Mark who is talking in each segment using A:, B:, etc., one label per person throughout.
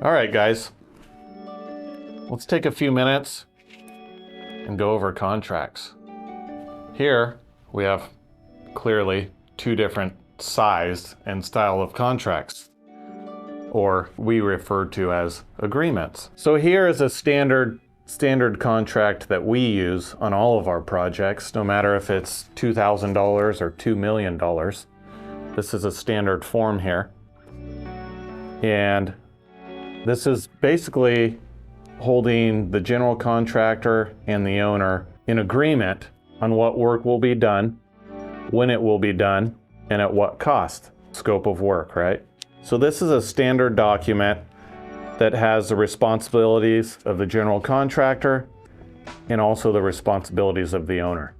A: All right, guys, let's take a few minutes and go over contracts. Here we have clearly two different size and style of contracts, or we refer to as agreements. So here is a standard contract that we use on all of our projects, no matter if it's $2,000 or $2 million. This is a standard form here. And this is basically holding the general contractor and the owner in agreement on what work will be done, when it will be done, and at what cost. Scope of work, right? So this is a standard document that has the responsibilities of the general contractor and also the responsibilities of the owner.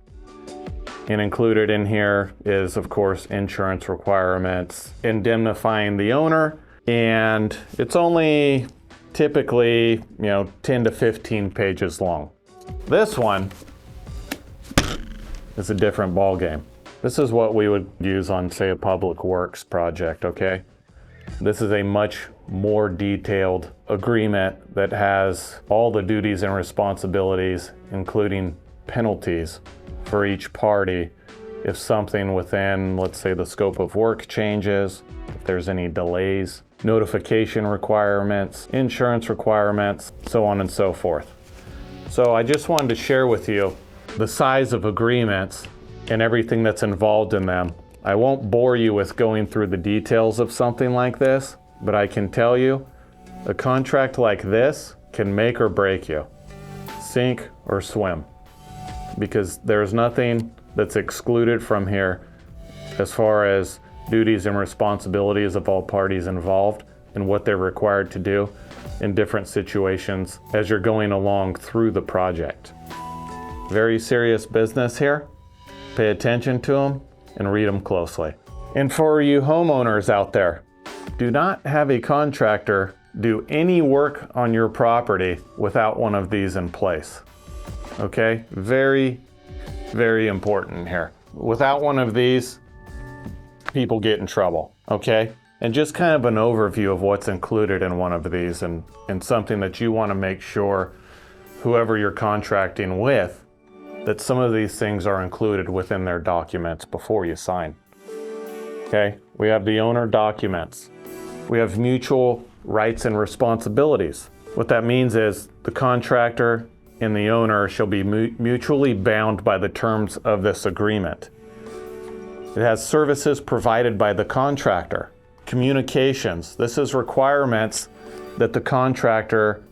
A: And included in here is, of course, insurance requirements, indemnifying the owner, and it's only typically, 10 to 15 pages long. This one is a different ballgame. This is what we would use on, say, a public works project, okay? This is a much more detailed agreement that has all the duties and responsibilities, including penalties for each party if something within, let's say, the scope of work changes, if there's any delays, notification requirements, insurance requirements, so on and so forth. So I just wanted to share with you the size of agreements and everything that's involved in them. I won't bore you with going through the details of something like this, but I can tell you a contract like this can make or break you, sink or swim, because there's nothing that's excluded from here as far as duties and responsibilities of all parties involved and what they're required to do in different situations as you're going along through the project. Very serious business here. Pay attention to them and read them closely. And for you homeowners out there, do not have a contractor do any work on your property without one of these in place. Okay? Very, very important here. Without one of these, people get in trouble, okay? And just kind of an overview of what's included in one of these and something that you want to make sure whoever you're contracting with, that some of these things are included within their documents before you sign. Okay, we have the owner documents. We have mutual rights and responsibilities. What that means is the contractor and the owner shall be mutually bound by the terms of this agreement. It has services provided by the contractor. Communications. This is requirements that the contractor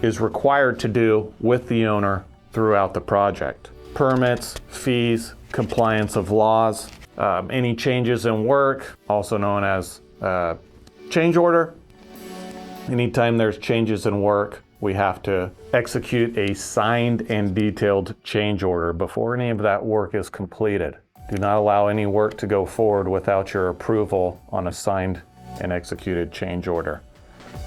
A: is required to do with the owner throughout the project. Permits, fees, compliance of laws, any changes in work, also known as change order. Anytime there's changes in work, we have to execute a signed and detailed change order before any of that work is completed. Do not allow any work to go forward without your approval on a signed and executed change order.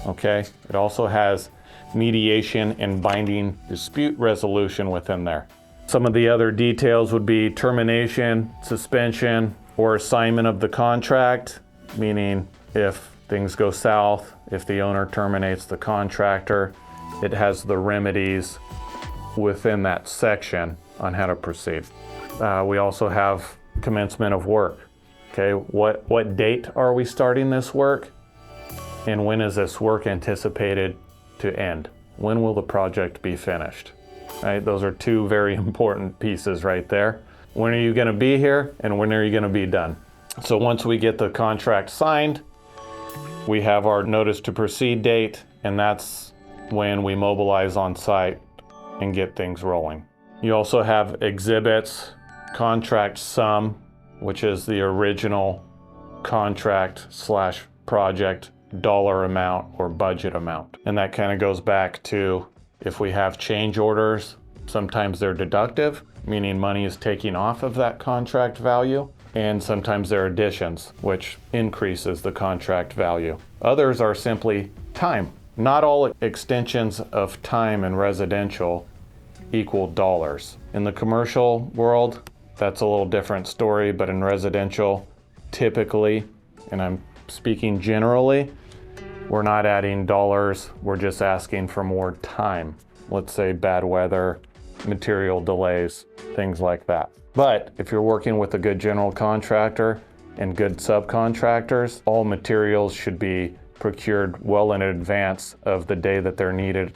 A: Okay? It also has mediation and binding dispute resolution within there. Some of the other details would be termination, suspension, or assignment of the contract, meaning if things go south, if the owner terminates the contractor, it has the remedies within that section on how to proceed. We also have commencement of work. Okay, what date are we starting this work? And when is this work anticipated to end? When will the project be finished? Right, those are two very important pieces right there. When are you going to be here and when are you going to be done? So once we get the contract signed, we have our notice to proceed date, and that's when we mobilize on site and get things rolling. You also have exhibits, contract sum, which is the original contract / project dollar amount or budget amount. And that kind of goes back to if we have change orders, sometimes they're deductive, meaning money is taken off of that contract value, and sometimes they're additions, which increases the contract value. Others are simply time. Not all extensions of time in residential equal dollars. In the commercial world, that's a little different story, but in residential, typically, and I'm speaking generally, We're not adding dollars, we're just asking for more time. Let's say bad weather, material delays, things like that. But if you're working with a good general contractor and good subcontractors, all materials should be procured well in advance of the day that they're needed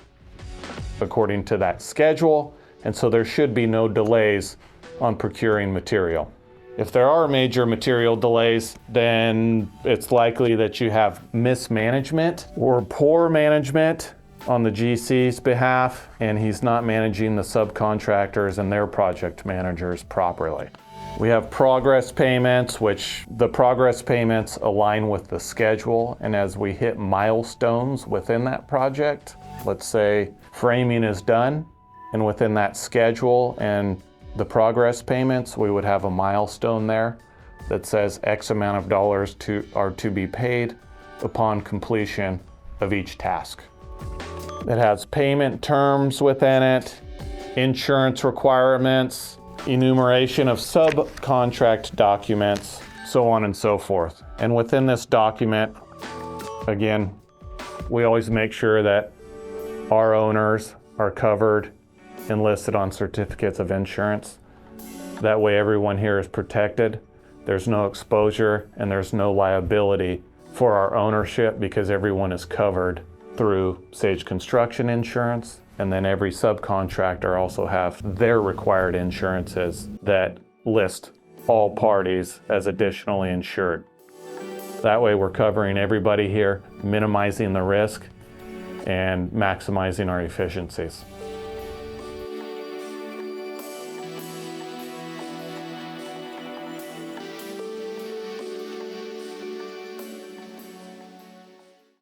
A: according to that schedule. And so there should be no delays on procuring material. If there are major material delays, then it's likely that you have mismanagement or poor management on the GC's behalf, and he's not managing the subcontractors and their project managers properly. We have progress payments, which the progress payments align with the schedule, and as we hit milestones within that project, let's say framing is done, and within that schedule and the progress payments, we would have a milestone there that says X amount of dollars are to be paid upon completion of each task. It has payment terms within it, insurance requirements, enumeration of subcontract documents, so on and so forth. And within this document, again, we always make sure that our owners are covered and listed on certificates of insurance. That way everyone here is protected. There's no exposure and there's no liability for our ownership because everyone is covered through Sage Construction Insurance. And then every subcontractor also have their required insurances that list all parties as additionally insured. That way we're covering everybody here, minimizing the risk and maximizing our efficiencies.